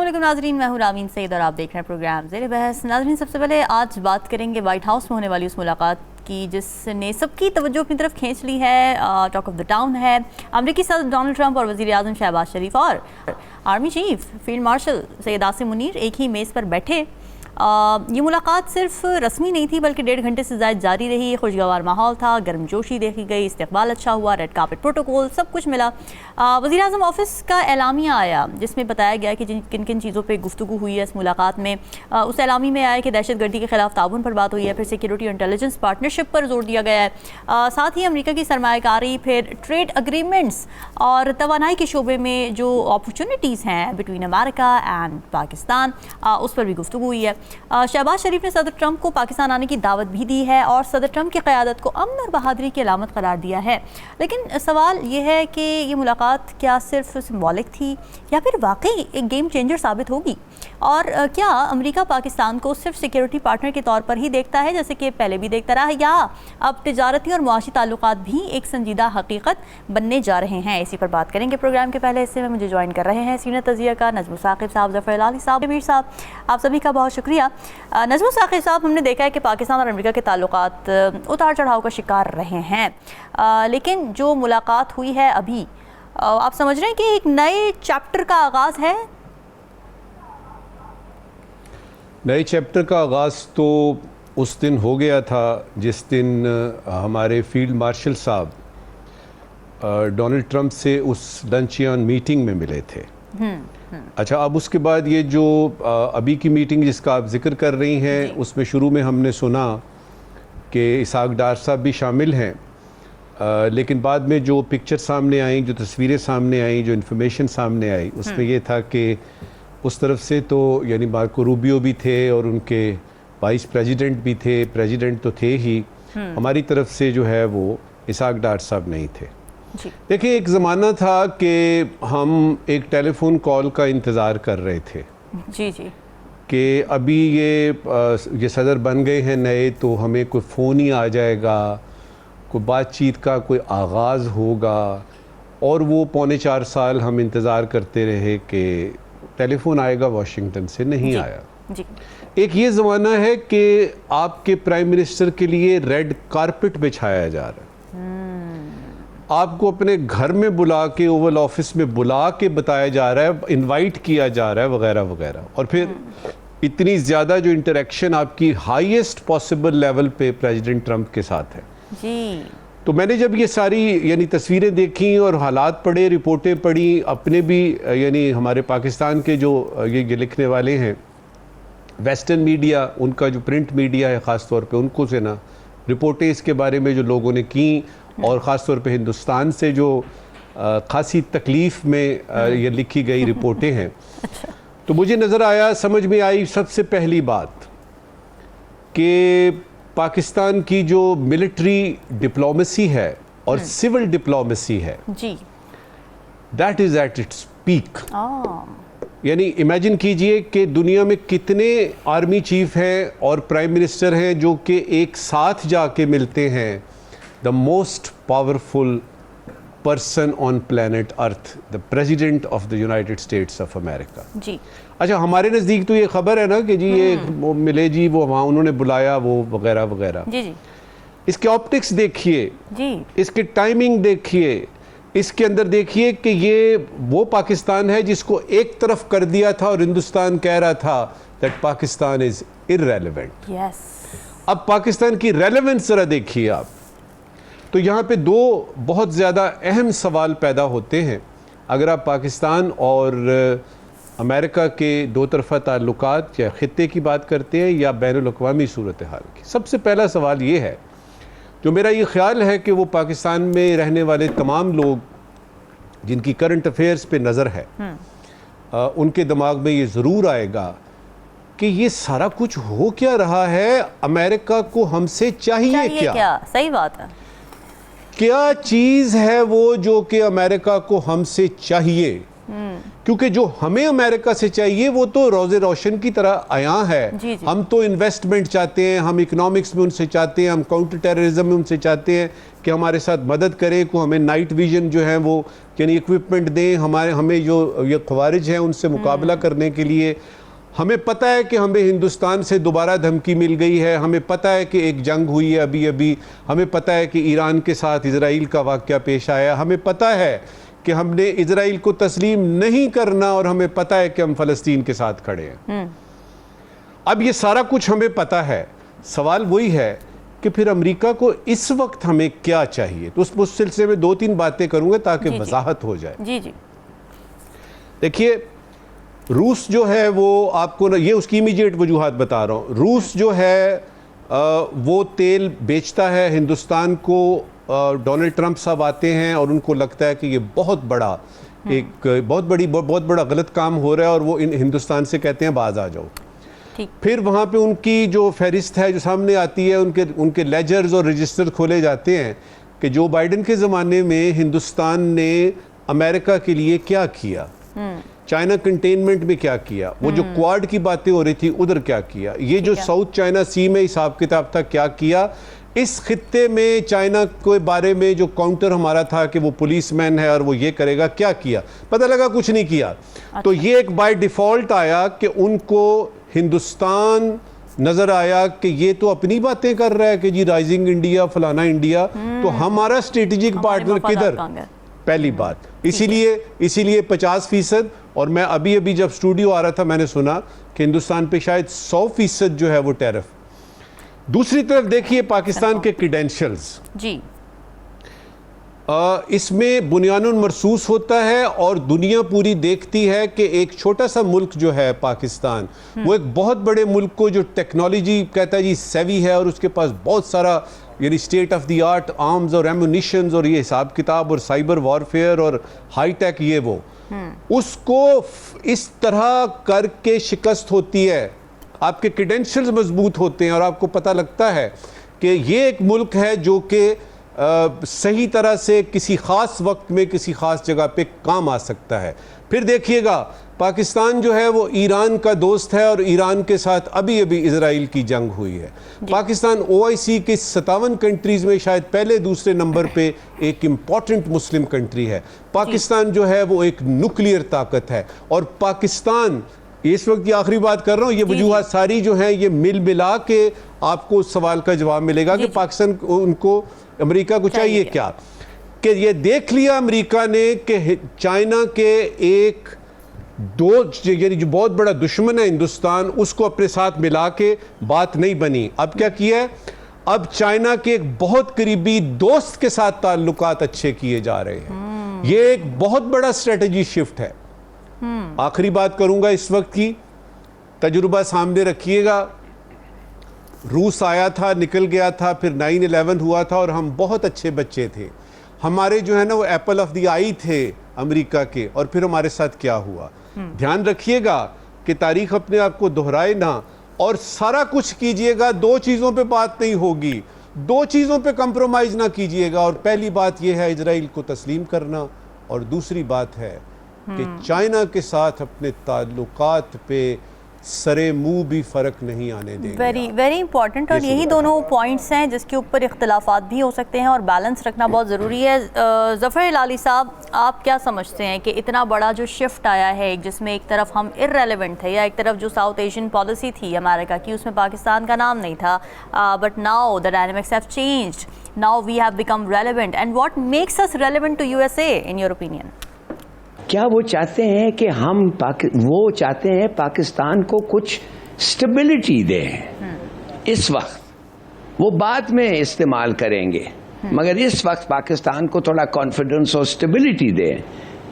अस्सलाम नाजरीन, मैं हूं रामीन सईद और आप देख रहे हैं प्रोग्राम ज़ेरे बहस। नाजरीन, सबसे पहले आज बात करेंगे वाइट हाउस में होने वाली उस मुलाकात की जिसने सबकी तवज्जो अपनी तरफ खींच ली है। टॉक ऑफ द टाउन है अमरीकी सदर डोनाल्ड ट्रंप और वज़ीर आज़म शहबाज शरीफ और army chief field marshal Syed Asim Munir एक ही मेज़ पर बैठे। ये मुलाकात सिर्फ रस्मी नहीं थी बल्कि 1.5 घंटे से ज़्यादा जारी रही। खुशगवार माहौल था, गर्मजोशी देखी गई, इस्तकबाल अच्छा हुआ, रेड कार्पेट प्रोटोकॉल सब कुछ मिला। वज़ीर आज़म ऑफिस का एलामिया आया जिसमें बताया गया कि किन किन चीज़ों पे गुफ्तगू हुई है इस मुलाकात में। उस एलामी में आया कि दहशत गर्दी के खिलाफ ताउन पर बात हुई है, फिर सिक्योरिटी और इंटेलिजेंस पार्टनरशिप पर जोर दिया गया है, साथ ही अमेरिका की सरमायाकारी, फिर ट्रेड अग्रीमेंट्स और तवानाई के शोबे में जो अपॉर्चुनिटीज़ हैं बिटवीन अमेरिका एंड पाकिस्तान उस पर भी गुफ्तगू हुई है। शहबाज शरीफ ने सदर ट्रंप को पाकिस्तान आने की दावत भी दी है और सदर ट्रंप की क़यादत को अमन और बहादुरी की अलामत करार दिया है। लेकिन सवाल ये है कि ये मुलाकात क्या सिर्फ सिंबॉलिक थी या फिर वाकई एक गेम चेंजर साबित होगी, और क्या अमेरिका पाकिस्तान को सिर्फ सिक्योरिटी पार्टनर के तौर पर ही देखता है जैसे कि पहले भी देखता रहा, या अब तिजारती और मुआशी ताल्लुकात भी एक संजीदा हकीकत बनने जा रहे हैं। इसी पर बात करेंगे। प्रोग्राम के पहले हिस्से में मुझे ज्वाइन कर रहे हैं सीनियर तजिया का नजमुल साकिब साहब, ज़फ़र अली साहब, मीर साहब, आप सभी का बहुत शुक्रिया। नजमुल साकिब साहब, हमने देखा है कि पाकिस्तान और अमेरिका के ताल्लुकात उतार चढ़ाव का शिकार रहे हैं, लेकिन जो मुलाकात हुई है अभी, आप समझ रहे हैं कि एक नए चैप्टर का आगाज़ है? नए चैप्टर का आगाज़ तो उस दिन हो गया था जिस दिन हमारे फील्ड मार्शल साहब डोनाल्ड ट्रंप से उस लंचियन मीटिंग में मिले थे। अच्छा, अब उसके बाद ये जो अभी की मीटिंग जिसका आप जिक्र कर रही हैं, उसमें शुरू में हमने सुना कि इसहाक डार साहब भी शामिल हैं, लेकिन बाद में जो पिक्चर सामने आई, जो तस्वीरें सामने आई, जो इन्फॉर्मेशन सामने आई, उसमें ये था कि उस तरफ से तो यानी मार्को रूबियो भी थे और उनके वाइस प्रेसिडेंट भी थे, प्रेसिडेंट तो थे ही, हमारी तरफ से जो है वो इसहाक डार साहब नहीं थे। देखिए, एक ज़माना था कि हम एक टेलीफोन कॉल का इंतज़ार कर रहे थे जी कि अभी ये सदर बन गए हैं नए, तो हमें कोई फ़ोन ही आ जाएगा, कोई बातचीत का कोई आगाज़ होगा, और वो 3.25 साल हम इंतज़ार करते रहे कि टेलीफोन आएगा, वाशिंगटन से नहीं आया। एक ये ज़माना है कि आपके प्राइम मिनिस्टर के लिए रेड कारपेट बिछाया जा रहा है, आपको अपने घर में बुला के, ओवल ऑफिस में बुला के बताया जा रहा है, इनवाइट किया जा रहा है, वगैरह वगैरह, और फिर इतनी ज़्यादा जो इंटरेक्शन आपकी हाईएस्ट पॉसिबल लेवल पे प्रेसिडेंट ट्रंप के साथ है जी। तो मैंने जब ये सारी यानी तस्वीरें देखी और हालात पढ़े, रिपोर्टें पढ़ी, अपने भी यानी हमारे पाकिस्तान के जो ये लिखने वाले हैं, वेस्टर्न मीडिया, उनका जो प्रिंट मीडिया है ख़ास तौर पे, उनको से ना रिपोर्टें इसके बारे में जो लोगों ने की, और ख़ास तौर पे हिंदुस्तान से जो खासी तकलीफ़ में ये लिखी गई रिपोर्टें हैं, तो मुझे नज़र आया, समझ में आई सबसे पहली बात कि पाकिस्तान की जो मिलिट्री डिप्लोमेसी है और सिविल डिप्लोमेसी है जी, that is at its peak. यानी इमेजिन कीजिए कि दुनिया में कितने आर्मी चीफ हैं और प्राइम मिनिस्टर हैं जो कि एक साथ जाके मिलते हैं the most powerful person on planet earth, the president of the United States of America जी। अच्छा, हमारे नज़दीक तो ये खबर है ना कि जी ये वो मिले जी, वो वहाँ उन्होंने बुलाया, वो वगैरह वगैरह जी। इसके ऑप्टिक्स देखिए जी, इसकी टाइमिंग देखिए, इसके अंदर देखिए कि ये वो पाकिस्तान है जिसको एक तरफ कर दिया था और हिंदुस्तान कह रहा था that Pakistan is irrelevant. Yes, अब पाकिस्तान की रेलेवेंस जरा देखिए आप। तो यहाँ पे दो बहुत ज़्यादा अहम सवाल पैदा होते हैं अगर आप पाकिस्तान और अमेरिका के दो तरफ़ा ताल्लुकात या ख़ित्ते की बात करते हैं या बैनुल अक़वामी सूरत हाल की। सबसे पहला सवाल ये है, जो मेरा ये ख्याल है कि वो पाकिस्तान में रहने वाले तमाम लोग जिनकी करंट अफेयर्स पे नज़र है, उनके दिमाग में ये ज़रूर आएगा कि ये सारा कुछ हो क्या रहा है, अमेरिका को हमसे चाहिए क्या? सही बात है। क्या चीज़ है वो जो कि अमेरिका को हमसे चाहिए? क्योंकि जो हमें अमेरिका से चाहिए वो तो रोज़े रोशन की तरह आया है। जी जी। हम तो इन्वेस्टमेंट चाहते हैं, हम इकोनॉमिक्स में उनसे चाहते हैं, हम काउंटर टेररिज्म में उनसे चाहते हैं कि हमारे साथ मदद करें, को हमें नाइट विजन जो है वो यानी इक्विपमेंट दें, हमें जो ये खवारिज हैं उनसे मुकाबला करने के लिए। हमें पता है कि हमें हिंदुस्तान से दोबारा धमकी मिल गई है, हमें पता है कि एक जंग हुई है अभी अभी, हमें पता है कि ईरान के साथ इजराइल का वाक़या पेश आया, हमें पता है कि हमने इजराइल को तस्लीम नहीं करना और हमें पता है कि हम फ़लस्तीन के साथ खड़े हैं। अब ये सारा कुछ हमें पता है, सवाल वही है कि फिर अमेरिका को इस वक्त हमें क्या चाहिए। तो उस सिलसिले में 2-3 बातें करूंगा ताकि वजाहत हो जाए। जी जी। देखिए, रूस जो है वो आपको ना, ये उसकी इमीडिएट वजूहात बता रहा हूँ। रूस जो है वो तेल बेचता है हिंदुस्तान को। डोनाल्ड ट्रंप साहब आते हैं और उनको लगता है कि ये बहुत बड़ा बहुत बड़ा गलत काम हो रहा है और वो हिंदुस्तान से कहते हैं बाज आ जाओ। फिर वहाँ पे उनकी जो फहरिस्त है जो सामने आती है, उनके लेजर्स और रजिस्टर खोले जाते हैं कि जो बाइडेन के ज़माने में हिंदुस्तान ने अमेरिका के लिए क्या किया, चाइना कंटेनमेंट में क्या किया, वो जो क्वाड की बातें हो रही थी उधर क्या किया, ये जो साउथ चाइना सी में हिसाब किताब था क्या किया, इस खित्ते में चाइना के बारे में जो काउंटर हमारा था कि वो पुलिसमैन है और वो ये करेगा, क्या किया, पता लगा कुछ नहीं किया। अच्छा। तो ये एक बाय डिफ़ॉल्ट आया कि उनको हिंदुस्तान नज़र आया कि ये तो अपनी बातें कर रहा है कि जी राइजिंग इंडिया फलाना इंडिया, तो हमारा स्ट्रेटेजिक पार्टनर किधर, पहली बात। इसीलिए 50%। और मैं अभी जब स्टूडियो आ रहा था मैंने सुना कि हिंदुस्तान पे शायद 100% जो है वो टैरिफ। दूसरी तरफ देखिए पाकिस्तान के क्रेडेंशियल्स जी, इसमें बुनियानुन महसूस होता है और दुनिया पूरी देखती है कि एक छोटा सा मुल्क जो है पाकिस्तान, वो एक बहुत बड़े मुल्क को जो टेक्नोलॉजी कहता है जी सेवी है और उसके पास बहुत सारा यानी state of the art arms और एमुनिशंस और ये हिसाब किताब और साइबर वॉरफेयर और हाई टेक ये वो, उसको इस तरह करके शिकस्त होती है। आपके क्रेडेंशियल्स मजबूत होते हैं और आपको पता लगता है कि ये एक मुल्क है जो कि सही तरह से किसी ख़ास वक्त में किसी ख़ास जगह पे काम आ सकता है। फिर देखिएगा पाकिस्तान जो है वो ईरान का दोस्त है और ईरान के साथ अभी इजराइल की जंग हुई है। पाकिस्तान OIC के 57 कंट्रीज़ में शायद पहले दूसरे नंबर पे एक इम्पॉर्टेंट मुस्लिम कंट्री है। पाकिस्तान जो है वो एक न्यूक्लियर ताकत है और पाकिस्तान, इस वक्त ये आखिरी बात कर रहा हूँ, ये वजूहात सारी जो है ये मिला के आपको उस सवाल का जवाब मिलेगा कि पाकिस्तान उनको अमेरिका को चाहिए क्या। कि ये देख लिया अमेरिका ने कि चाइना के एक यानी जो बहुत बड़ा दुश्मन है हिंदुस्तान, उसको अपने साथ मिला के बात नहीं बनी। अब क्या किया है, अब चाइना के एक बहुत करीबी दोस्त के साथ ताल्लुकात अच्छे किए जा रहे हैं। ये एक बहुत बड़ा स्ट्रेटजी शिफ्ट है। आखिरी बात करूंगा इस वक्त की, तजुर्बा सामने रखिएगा। रूस आया था, निकल गया था, फिर 9/11 हुआ था और हम बहुत अच्छे बच्चे थे। हमारे जो है ना वो एप्पल ऑफ द आई थे अमेरिका के, और फिर हमारे साथ क्या हुआ। ध्यान रखिएगा कि तारीख अपने आप को दोहराए ना, और सारा कुछ कीजिएगा, 2 चीज़ों पे बात नहीं होगी, 2 चीज़ों पे कंप्रोमाइज़ ना कीजिएगा। और पहली बात यह है इजराइल को तस्लीम करना, और दूसरी बात है कि चाइना के साथ अपने ताल्लुकात पे सरे मुंह भी फ़र्क नहीं आने देंगे। Very important. और यही दोनों पॉइंट्स हैं जिसके ऊपर इख्तलाफात भी हो सकते हैं और बैलेंस रखना बहुत ज़रूरी है। ज़फ़र इलाली साहब, आप क्या समझते हैं कि इतना बड़ा जो शिफ्ट आया है, जिसमें एक तरफ हम इररेलेवेंट थे, या एक तरफ जो साउथ एशियन पॉलिसी थी अमेरिका की उसमें पाकिस्तान का नाम नहीं था, but now the dynamics have changed, now we have become relevant, and what makes us relevant to USA in your opinion? क्या वो चाहते हैं कि वो चाहते हैं पाकिस्तान को कुछ स्टेबिलिटी दें। इस वक्त वो बाद में इस्तेमाल करेंगे, मगर इस वक्त पाकिस्तान को थोड़ा कॉन्फिडेंस और स्टेबिलिटी दें,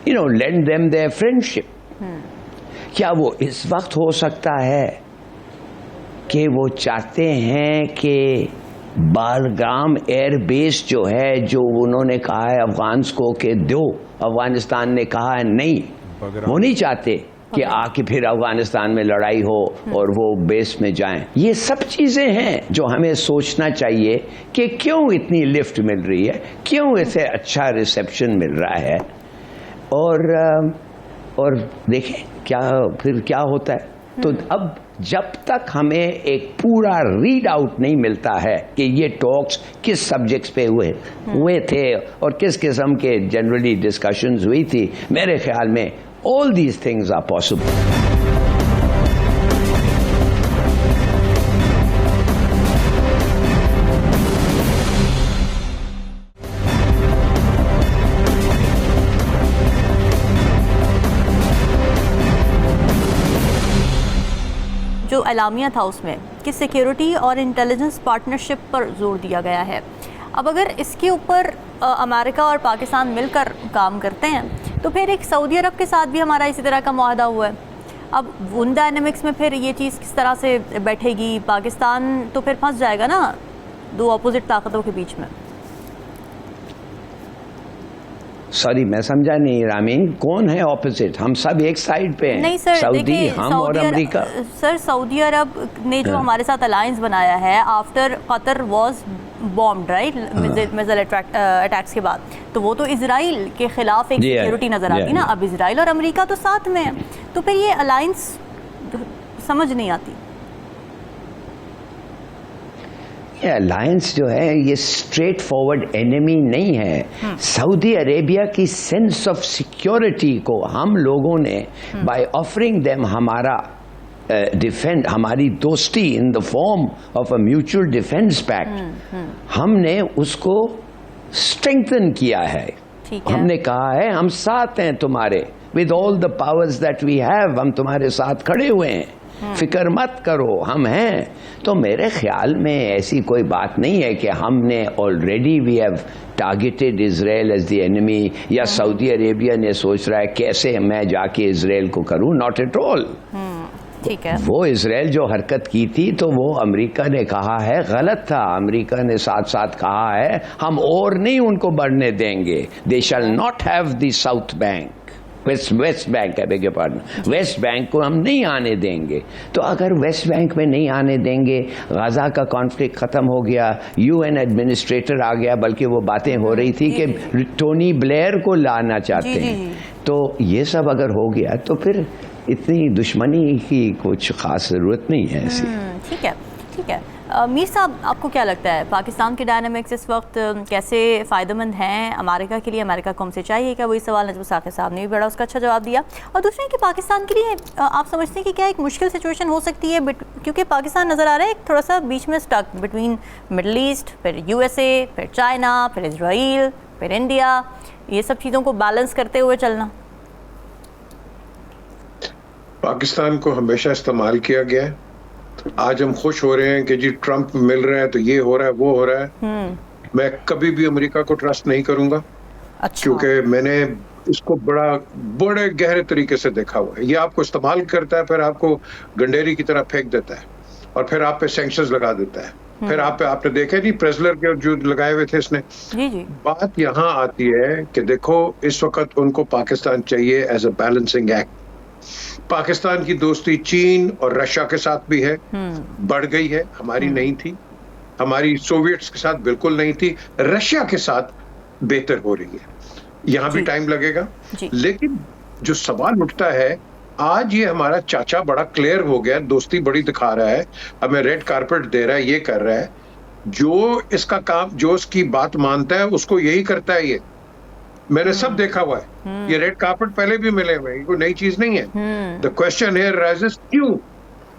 लेंड देम देयर फ्रेंडशिप। क्या वो इस वक्त हो सकता है कि वो चाहते हैं कि बालगाम एयर बेस जो है, जो उन्होंने कहा है अफगान्स को कि दो, अफगानिस्तान ने कहा है नहीं, वो नहीं चाहते कि आके फिर अफगानिस्तान में लड़ाई हो और वो बेस में जाएं। ये सब चीजें हैं जो हमें सोचना चाहिए कि क्यों इतनी लिफ्ट मिल रही है, क्यों इसे अच्छा रिसेप्शन मिल रहा है। और और देखें फिर क्या होता है। तो अब जब तक हमें एक पूरा रीड आउट नहीं मिलता है कि ये टॉक्स किस सब्जेक्ट्स पे हुए थे और किस किस्म के जनरली डिस्कशंस हुई थी, मेरे ख्याल में all these things are possible. जो एलामिया था उसमें कि सिक्योरिटी और इंटेलिजेंस पार्टनरशिप पर जोर दिया गया है। अब अगर इसके ऊपर अमेरिका और पाकिस्तान मिलकर काम करते हैं तो फिर एक सऊदी अरब के साथ भी हमारा इसी तरह का मुआहदा हुआ है। अब उन डायनेमिक्स में फिर ये चीज़ किस तरह से बैठेगी? पाकिस्तान तो फिर फंस जाएगा ना दो अपोजिट ताकतों के बीच में। सॉरी मैं समझा नहीं रामीन, कौन है ऑपोजिट? हम सब एक साइड पे हैं। नहीं सर, सऊदी हम और अमेरिका। सर सऊदी अरब ने जो हमारे साथ अलायंस बनाया है after Qatar was bombed right, missile attacks के बाद, तो वो तो इजराइल के खिलाफ एक सिक्योरिटी नजर आती ना। अब इजराइल और अमेरिका तो साथ में है, तो फिर ये अलायंस समझ नहीं आती। ये अलायंस जो है ये स्ट्रेट फॉरवर्ड एनिमी नहीं है। सऊदी अरेबिया की सेंस ऑफ सिक्योरिटी को हम लोगों ने बाय ऑफरिंग देम हमारा डिफेंड, हमारी दोस्ती in the form of a mutual defence pact, हमने उसको स्ट्रेंथन किया है। हमने कहा है हम साथ हैं तुम्हारे, with all the powers that we have, हम तुम्हारे साथ खड़े हुए हैं, फिक्र मत करो, हम हैं। तो मेरे ख्याल में ऐसी कोई बात नहीं है कि हमने already we have targeted Israel as the enemy, या सऊदी अरेबिया ने सोच रहा है कैसे मैं जाके इजराइल को करूं। Not at all. ठीक है, वो इजराइल जो हरकत की थी तो वो अमेरिका ने कहा है गलत था। अमेरिका ने साथ साथ कहा है हम और नहीं उनको बढ़ने देंगे। They shall not have the south bank, west bank है, beg your pardon, west bank को हम नहीं आने देंगे। तो अगर वेस्ट बैंक में नहीं आने देंगे, गाजा का कॉन्फ्लिक्ट खत्म हो गया, यूएन एडमिनिस्ट्रेटर आ गया, बल्कि वो बातें हो रही थी कि टोनी ब्लेयर को लाना चाहते हैं। तो ये सब अगर हो गया तो फिर इतनी दुश्मनी की कुछ खास जरूरत नहीं है ऐसी। ठीक है, ठीक है। मीर साहब, आपको क्या लगता है पाकिस्तान के डायनामिक्स इस वक्त कैसे फ़ायदेमंद हैं अमेरिका के लिए? अमेरिका को हमसे चाहिए क्या? वही सवाल नजम साकिब साहब ने भी बड़ा उसका अच्छा जवाब दिया। और दूसरा कि पाकिस्तान के लिए आप समझते हैं कि क्या एक मुश्किल सिचुएशन हो सकती है, क्योंकि पाकिस्तान नज़र आ रहा है एक थोड़ा सा बीच में स्टक बिटवीन मिडल ईस्ट, फिर USA, फिर चाइना, फिर इसराइल, फिर इंडिया, ये सब चीज़ों को बैलेंस करते हुए चलना। पाकिस्तान को हमेशा इस्तेमाल किया गया है। आज हम खुश हो रहे हैं कि जी ट्रंप मिल रहा है तो ये हो रहा है, वो हो रहा है। मैं कभी भी अमेरिका को ट्रस्ट नहीं करूंगा। अच्छा। क्योंकि मैंने इसको बड़े गहरे तरीके से देखा हुआ है। ये आपको इस्तेमाल करता है, फिर आपको गंडेरी की तरह फेंक देता है और फिर आप पे सैंक्शंस लगा देता है। फिर आपने देखे नहीं प्रेजलर के जो लगाए हुए थे इसने। जी। बात यहाँ आती है कि देखो इस वक्त उनको पाकिस्तान चाहिए as a balancing act. Pakistan की दोस्ती चीन और रशिया के साथ भी है, बढ़ गई है, हमारी नहीं थी। हमारी सोवियट्स के साथ बिल्कुल नहीं थी, रशिया के साथ बेहतर हो रही है। यहाँ भी टाइम लगेगा, लेकिन जो सवाल उठता है, आज ये हमारा चाचा बड़ा क्लियर हो गया, दोस्ती बड़ी दिखा रहा है, हमें रेड कारपेट दे रहा है, ये कर रहा है। जो इसका काम, जो इसकी बात मानता है उसको यही करता है। ये मैंने सब देखा हुआ है। ये रेड कार्पेट पहले भी मिले हुए हैं, कोई नई चीज नहीं है। द क्वेश्चन हियर राइजेस क्यों?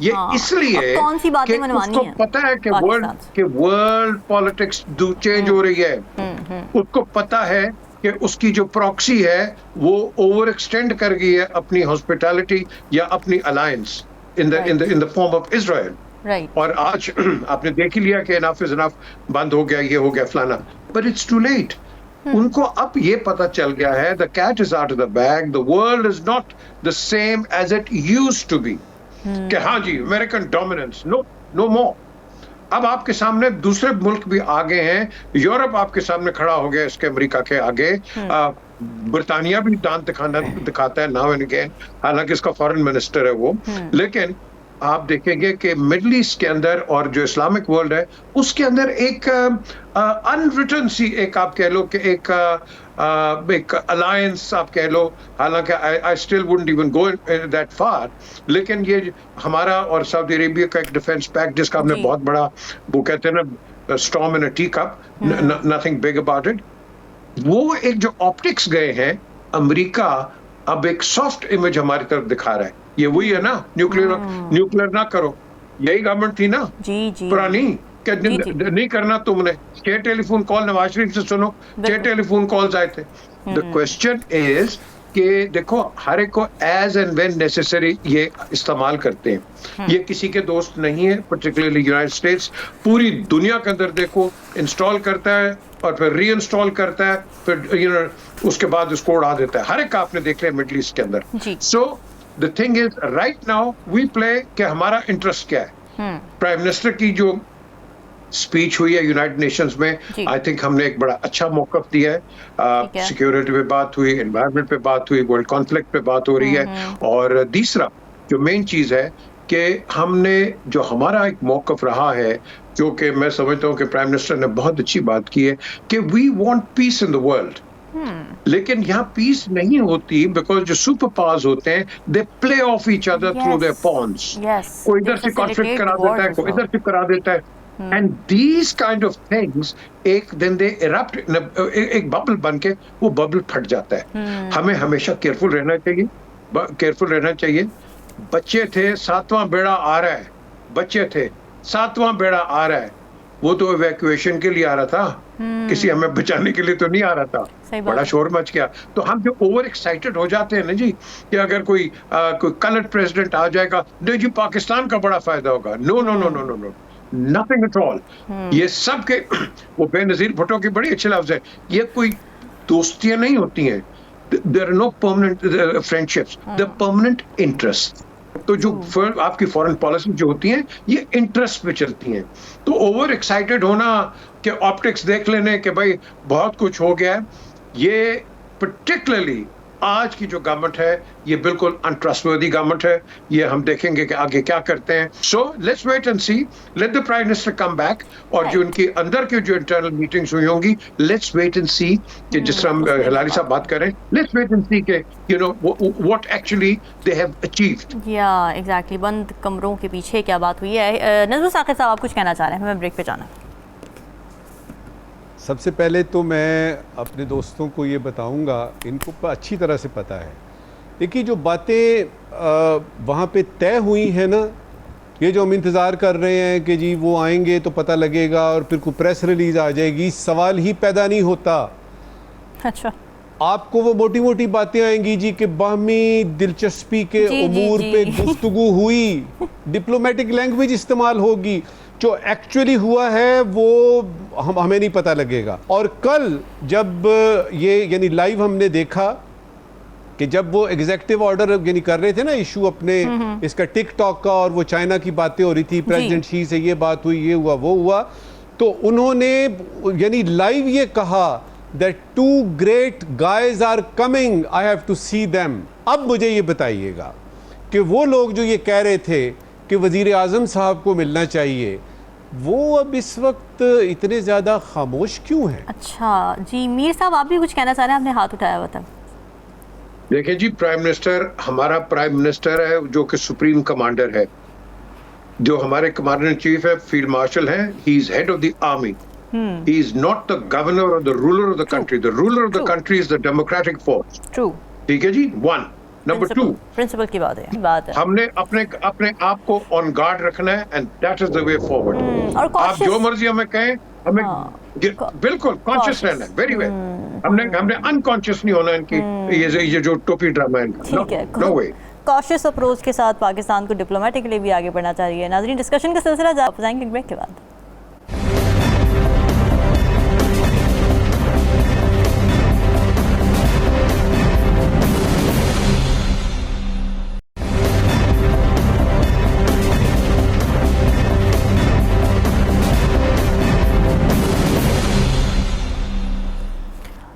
ये इसलिए कि उसको पता है कि वर्ल्ड पॉलिटिक्स चेंज हो रही है। उसको पता है कि उसकी जो प्रॉक्सी है वो ओवर एक्सटेंड कर गई है अपनी हॉस्पिटैलिटी या अपनी alliance in the form of Israel. और आज आपने देख ही लिया कि इनफ इज इनफ, बंद हो गया, ये हो गया, फलाना। But it's too late. उनको अब ये पता चल गया है, the cat is out of the bag, the world is not the same as it used to be. कि हाँ जी अमेरिकन डोमिनेंस, नो मोर। अब आपके सामने दूसरे मुल्क भी आ गए हैं। यूरोप आपके सामने खड़ा हो गया इसके अमेरिका के आगे। ब्रिटानिया भी दांत दिखाता है नाउ एंड अगेन, हालांकि इसका फॉरेन मिनिस्टर है वो। लेकिन आप देखेंगे कि मिडल ईस्ट के अंदर और जो इस्लामिक वर्ल्ड है उसके अंदर एक अनरिटन सी, एक आप कह लो कि एक एक अलायंस आप कह लो, हालांकि I still wouldn't even go that far, लेकिन ये हमारा और सऊदी अरेबिया का एक डिफेंस पैक्ट जिसका हमने बहुत बड़ा, वो कहते हैं ना storm in a tea cup, nothing big about it, वो एक जो ऑप्टिक्स गए हैं, अमेरिका अब एक सॉफ्ट इमेज हमारी तरफ दिखा रहा है। ये वही है ना, न्यूक्लियर ना करो, यही गवर्नमेंट थी ना पुरानी, क्या नहीं करना तुमने। 6 टेलीफोन कॉल नवाज शरीफ से सुनो, 6 टेलीफोन कॉल्स आए थे। द क्वेश्चन इज कि देखो हर एक को एज एंड व्हेन नेसेसरी ये इस्तेमाल करते हैं। ये किसी के दोस्त नहीं है, पर्टिकुलरली यूनाइटेड स्टेट्स पूरी दुनिया के अंदर देखो इंस्टॉल करता है और फिर री इंस्टॉल करता है, फिर उसके बाद उसको उड़ा देता है। हर एक का आपने देख लिया मिडल ईस्ट के अंदर। So the thing is right now we play कि हमारा इंटरेस्ट क्या है। प्राइम मिनिस्टर की जो स्पीच हुई है यूनाइटेड नेशंस में, आई थिंक हमने एक बड़ा अच्छा मौकफ दिया है। सिक्योरिटी पे बात हुई, एनवायरनमेंट पे बात हुई, वर्ल्ड कॉन्फ्लिक्ट पे बात हो रही है। और तीसरा जो मेन चीज है कि हमने जो हमारा एक मौकफ रहा है, जो कि मैं समझता हूँ कि प्राइम मिनिस्टर ने बहुत अच्छी बात की है कि we want peace in the world. लेकिन यहाँ पीस नहीं होती बिकॉज जो सुपर पावर्स होते हैं they play off each other through their pawns. कोई इधर से कॉन्फ्लिक्ट करा देता है, कोई इधर से करा देता है। And these kind of things एक दिन they erupt, एक बबल बन के वो बबल फट जाता है। हमें हमेशा केयरफुल रहना चाहिए, केयरफुल रहना चाहिए। बच्चे थे 7वां बेड़ा आ रहा है, बच्चे थे 7वां बेड़ा आ रहा है, वो तो इवैक्यूएशन के लिए आ रहा था, किसी हमें बचाने के लिए तो नहीं आ रहा था। बड़ा शोर मच गया। तो हम जो ओवर एक्साइटेड हो जाते हैं ना जी कि अगर कोई कलर्ड प्रेसिडेंट आ जाएगा, नहीं जी पाकिस्तान का बड़ा फायदा होगा। No no no no no no, nothing at all. ये सब के वो बेनजीर भुट्टो की बड़ी अच्छी लफ्ज है, ये कोई दोस्तियां नहीं होती हैं। There are no permanent friendships, the permanent interest. तो जो आपकी फॉरेन पॉलिसी जो होती हैं ये इंटरेस्ट पे चलती हैं। तो ओवर एक्साइटेड होना कि ऑप्टिक्स देख लेने कि भाई बहुत कुछ हो गया है, ये पर्टिकुलरली आज की जो गवर्नमेंट है ये बिल्कुल अनट्रस्टवर्दी गवर्नमेंट है। ये हम देखेंगे कि आगे क्या करते हैं। So let's wait and see, let the prime minister come back, और जो उनकी अंदर की जो इंटरनल मीटिंग्स हुई होंगी, लेट्स वेट एंड सी कि जिस तरह हम हिलारी साहब बात करें, लेट्स वेट एंड सी के you know what actually they have achieved. या एग्जैक्टली, बंद कमरों के पीछे क्या बात हुई है। नजमुल साकिब साहब आप कुछ कहना चाह रहे हैं, हमें ब्रेक पे जाना। सबसे पहले तो मैं अपने दोस्तों को ये बताऊंगा, इनको अच्छी तरह से पता है, देखिए जो बातें वहाँ पे तय हुई हैं ना, ये जो हम इंतज़ार कर रहे हैं कि जी वो आएंगे तो पता लगेगा और फिर कोई प्रेस रिलीज आ जाएगी, सवाल ही पैदा नहीं होता। अच्छा, आपको वो मोटी मोटी बातें आएंगी जी कि बाहमी दिलचस्पी के उमूर पे गुफ्तगू हुई, डिप्लोमेटिक लैंग्वेज इस्तेमाल होगी, जो एक्चुअली हुआ है वो हमें नहीं पता लगेगा। और कल जब ये यानी लाइव हमने देखा कि जब वो एग्जीक्यूटिव ऑर्डर यानी कर रहे थे ना इशू अपने इसका टिकटॉक का, और वो चाइना की बातें हो रही थी, प्रेसिडेंट शी से ये बात हुई, ये हुआ वो हुआ, तो उन्होंने यानी लाइव ये कहा that 2 great guys are coming, I have to see them। अब मुझे ये बताइएगा कि वो लोग जो ये कह रहे थे कि वज़ीर आज़म साहब को मिलना चाहिए, वो अब इस वक्त इतने ज़्यादा खामोश क्यों हैं? अच्छा जी, मीर साहब आप भी कुछ कहना चाह रहे हैं, आपने हाथ उठाया हुआ था। देखिए जी, प्राइम मिनिस्टर हमारा प्राइम मिनिस्टर है जो कि सुप्रीम कमांडर है, जो हमारे कमांडर इन चीफ है, फील्ड मार्शल है, he is head of the army. He is not the governor or the ruler of the country. The ruler of the country is the democratic force. True. ठीक है जी, 1. Number 2. Principle की बात है। हमने अपने आप को on guard रखना है, and that is the way forward. और आप जो मर्जी हमें कहें, हमें बिल्कुल conscious रहना है, very well. हमने unconscious नहीं होना इनकी ये जो टोपी ड्रामा है इनका, no way. कॉशियस अप्रोच के साथ पाकिस्तान को डिप्लोमेटिकली भी आगे बढ़ना चाहिए। नाज़रीन, डिस्कशन का सिलसिला जाएंगे ब्रेक के बाद।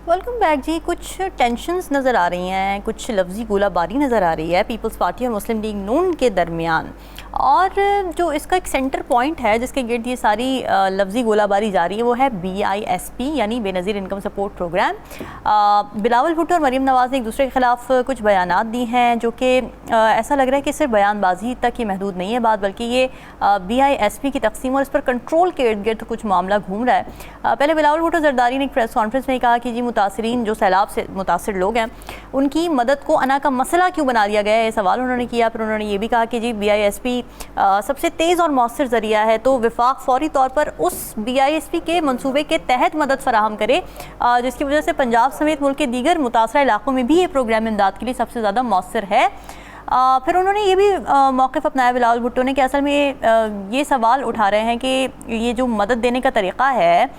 वेलकम बैक जी। कुछ टेंशन्स नज़र आ रही हैं, कुछ लफ्ज़ी गोलाबारी नज़र आ रही है पीपल्स पार्टी और मुस्लिम लीग नून के दरमियान। और जो इसका एक सेंटर पॉइंट है जिसके गिर्द ये सारी लफ्ज़ी गोलाबारी जा रही है वो है BISP यानी Benazir Income Support Programme. Bilawal Bhutto और मरीम नवाज़ ने एक दूसरे के ख़िलाफ़ कुछ बयानात दी हैं जो कि ऐसा लग रहा है कि सिर्फ बयानबाजी तक ही महदूद नहीं है बात, बल्कि ये BISP की तकसीम और इस पर कंट्रोल के इर्द गिर्द कुछ मामला घूम रहा है। पहले बिलावल भुट्टो जरदारी ने एक प्रेस कॉन्फ्रेंस में कहा कि जी मुतासरीन जो सैलाब से मुतासर लोग हैं उनकी मदद को अना का मसला क्यों बना दिया गया है, ये सवाल उन्होंने किया। फिर उन्होंने ये भी कहा कि जी BISP सबसे तेज़ और मौसर ज़रिया है तो वफाक फौरी तौर पर उस BISP के मंसूबे के तहत मदद फराहम करे जिसकी वजह से पंजाब समेत मुल्क के दीगर मुतासरा इलाकों में भी ये प्रोग्राम इमदाद के लिए सबसे ज़्यादा मौसर है। फिर उन्होंने ये भी मौक़िफ़ अपनाया बिलावल भुट्टो ने कि असल में ये सवाल उठा रहे हैं कि ये जो मदद देने का तरीक़ा है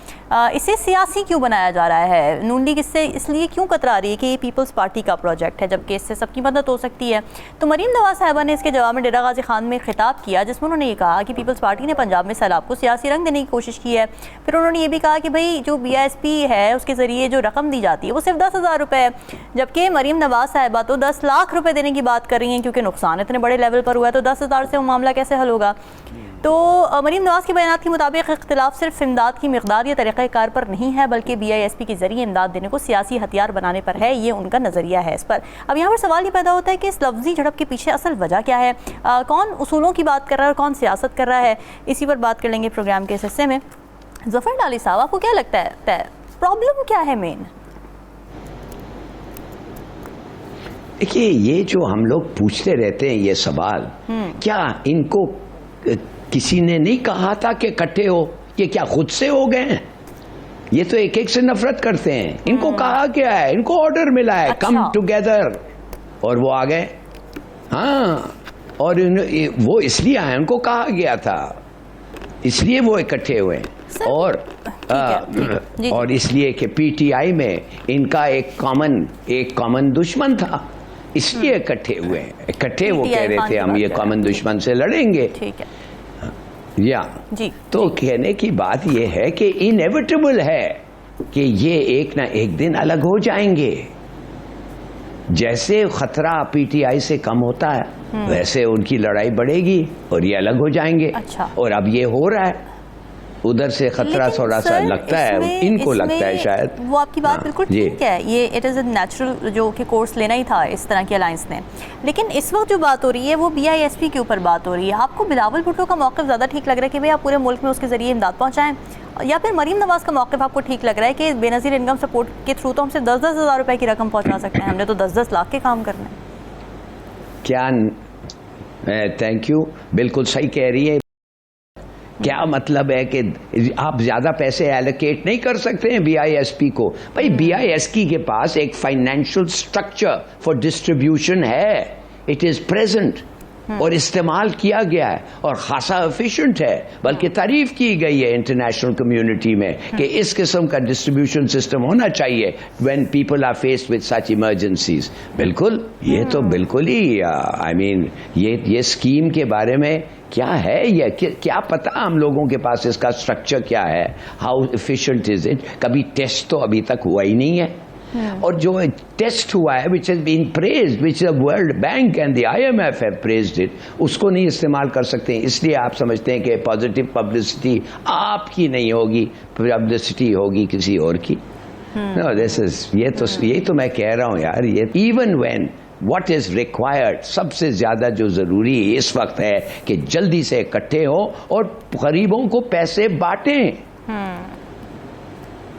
इसे सियासी क्यों बनाया जा रहा है, नून लीग इससे इसलिए क्यों कतरा रही है कि ये पीपल्स पार्टी का प्रोजेक्ट है जबकि इससे सबकी मदद हो सकती है। तो मरीम नवाज़ साहिबा ने इसके जवाब में डेरा गाजी खान में खिताब किया जिसमें उन्होंने ये कहा कि पीपल्स पार्टी ने पंजाब में सैलाब को सियासी रंग देने की कोशिश की है। फिर उन्होंने ये भी कहा कि भाई जो BISP है उसके ज़रिए जो रकम दी जाती है वो सिर्फ 10,000 रुपये है, जबकि मरीम नवाज़ साहिबा तो 10 लाख रुपये देने की बात कर रही हैं क्योंकि नुकसान इतने बड़े लेवल पर हुआ है तो 10,000 से वो मामला कैसे हल होगा। तो मरीम नवाज़ के बयान के मुताबिक इख्तिलाफ सिर्फ इमदाद की मिकदार या तरीक़ाकार पर नहीं है बल्कि BISP के ज़रिए इमदाद देने को सियासी हथियार बनाने पर है, ये उनका नज़रिया है इस पर। अब यहाँ पर सवाल ये पैदा होता है कि इस लफ्ज़ी झड़प के पीछे असल वजह क्या है, कौन उसूलों की बात कर रहा है और कौन सियासत कर रहा है, इसी पर बात कर लेंगे प्रोग्राम के इस हिस्से में। ज़फ़र डाली साहब, आपको क्या लगता है प्रॉब्लम क्या है मेन? देखिए, ये जो हम लोग पूछते रहते हैं ये सवाल, क्या इनको किसी ने नहीं कहा था कि इकट्ठे हो? ये क्या खुद से हो गए हैं? ये तो एक एक से नफरत करते हैं। इनको कहा क्या है? इनको ऑर्डर मिला है कम टुगेदर और वो आ गए। हाँ, और वो इसलिए आए, उनको कहा गया था इसलिए वो इकट्ठे हुए। और इसलिए कि PTI में इनका एक कॉमन दुश्मन था इसलिए इकट्ठे हुए। इकट्ठे वो कह रहे थे हम ये कॉमन दुश्मन से लड़ेंगे। ठीक है या जी। तो कहने की बात ये है कि इनएविटेबल है कि ये एक ना एक दिन अलग हो जाएंगे। जैसे खतरा PTI से कम होता है वैसे उनकी लड़ाई बढ़ेगी और ये अलग हो जाएंगे। अच्छा। और अब ये हो रहा है, उधर से खतरा थोड़ा सा लगता है, इनको लगता है शायद। वो आपकी बात बिल्कुल ठीक है, ये इट इज़ अ नेचुरल जो कि कोर्स लेना ही था इस तरह की अलायंस ने। लेकिन इस वक्त जो बात हो रही है वो BISP के ऊपर बात हो रही है। आपको बिलावल भुट्टो का मौक़िफ़ ज़्यादा ठीक लग रहा है कि भाई आप पूरे मुल्क में उसके ज़रिए इमदाद पहुँचाएँ, या फिर मरीम नवाज़ का मौक़िफ़ आपको ठीक लग रहा है कि बेनज़ीर इनकम सपोर्ट के थ्रू तो हम सिर्फ 10-10 हज़ार रुपये की रकम पहुँचा सकते हैं, हमने तो 10-10 लाख के काम करना है? क्या थैंक यू, बिल्कुल सही कह रही है। क्या मतलब है कि आप ज्यादा पैसे एलोकेट नहीं कर सकते हैं BISP को? भाई BISP के पास एक फाइनेंशियल स्ट्रक्चर फॉर डिस्ट्रीब्यूशन है, इट इज प्रेजेंट और इस्तेमाल किया गया है और खासा एफिशिएंट है, बल्कि तारीफ की गई है इंटरनेशनल कम्युनिटी में कि इस किस्म का डिस्ट्रीब्यूशन सिस्टम होना चाहिए when people are faced with such emergencies. बिल्कुल, ये तो बिल्कुल ही आई मीन ये स्कीम के बारे में क्या है, ये क्या पता हम लोगों के पास इसका स्ट्रक्चर क्या है, हाउ एफिशिएंट इज इट? कभी टेस्ट तो अभी तक हुआ ही नहीं है। और जो टेस्ट हुआ है which has been praised, which the World Bank and the IMF have praised it, उसको नहीं इस्तेमाल कर सकते हैं। इसलिए आप समझते हैं कि पॉजिटिव पब्लिसिटी आपकी नहीं होगी, पब्लिसिटी होगी किसी और की। No, this is यही तो मैं कह रहा हूँ यार, ये even when what is required, सबसे ज्यादा जो जरूरी इस वक्त है कि जल्दी से इकट्ठे हो और गरीबों को पैसे बांटें।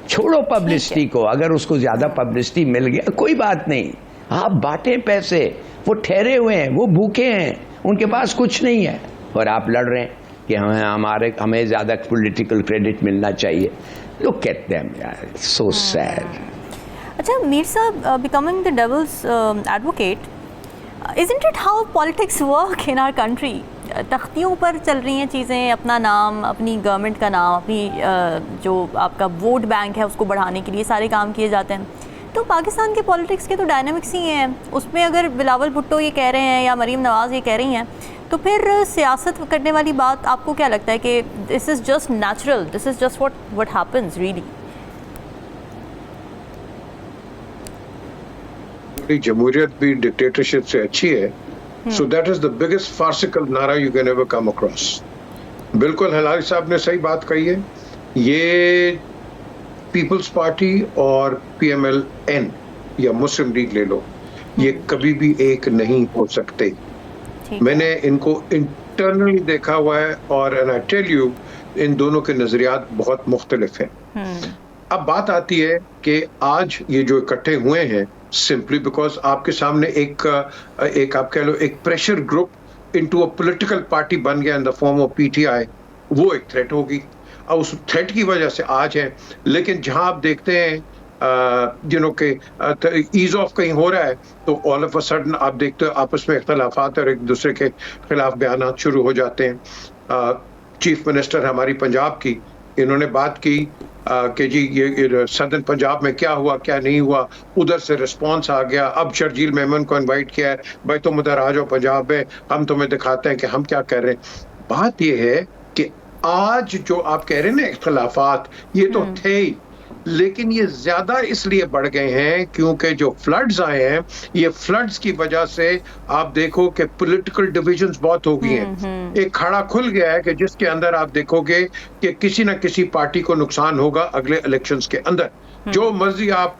छोड़ो पब्लिसिटी को, अगर उसको ज्यादा पब्लिसिटी मिल गया कोई बात नहीं, आप बांटें पैसे। वो ठहरे हुए हैं, वो भूखे हैं, उनके पास कुछ नहीं है और आप लड़ रहे हैं कि हमें ज्यादा पॉलिटिकल क्रेडिट मिलना चाहिए। Look at them, यार, so sad. अच्छा मीर साहब, becoming the devil's advocate, isn't it how politics work in our country? तख्तियों पर चल रही हैं चीज़ें, अपना नाम, अपनी गवर्नमेंट का नाम, अपनी जो आपका वोट बैंक है उसको बढ़ाने के लिए सारे काम किए जाते हैं। तो पाकिस्तान के पॉलिटिक्स के तो डायनामिक्स ही हैं, उसमें अगर बिलावल भुट्टो ये कह रहे हैं या मरीम नवाज़ ये कह रही हैं तो फिर सियासत करने वाली बात आपको क्या लगता है कि this is just natural, this is just what happens really? जमहूरियत भी डिक्टेटरशिप से अच्छी है So that is the biggest farcical नारा you can ever come across. बिल्कुल हलाली साहब ने सही बात कही है। ये पीपल्स पार्टी और PMLN या मुस्लिम लीग ले लो, ये कभी भी एक नहीं हो सकते। मैंने इनको इंटरनली देखा हुआ है और एंड आई टेल यू इन दोनों के नजरियात बहुत मुख्तलिफ हैं। अब बात आती है कि आज ये जो इकट्ठे हुए हैं सिंपली बिकॉज आपके सामने एक आप कह लो एक pressure group into a political party बन गया इन द फॉर्म ऑफ PTI, वो एक थ्रेट होगी और उस थ्रेट की वजह से आज है। लेकिन जहां आप देखते हैं जिनों के ईज ऑफ कहीं हो रहा है तो ऑल ऑफ अ सडन आप देखते हो आपस में इख्तलाफात और एक दूसरे के खिलाफ बयान शुरू हो जाते हैं। चीफ मिनिस्टर हमारी पंजाब की, इन्होंने बात की कि जी ये सदर्न पंजाब में क्या हुआ क्या नहीं हुआ, उधर से रिस्पांस आ गया। अब शर्जील मेमन को इनवाइट किया है, भाई तुम उधर आ जाओ पंजाब में, हम तुम्हें दिखाते हैं कि हम क्या कर रहे हैं। बात ये है कि आज जो आप कह रहे हैं ना इख्तलाफात, ये तो थे ही, लेकिन ये ज्यादा इसलिए बढ़ गए हैं क्योंकि जो फ्लड्स आए हैं, ये फ्लड्स की वजह से आप देखो कि पॉलिटिकल डिविजन्स बहुत हो गई हैं। एक खाड़ा खुल गया है कि जिसके अंदर आप देखोगे कि किसी ना किसी पार्टी को नुकसान होगा अगले इलेक्शंस के अंदर। जो मर्जी आप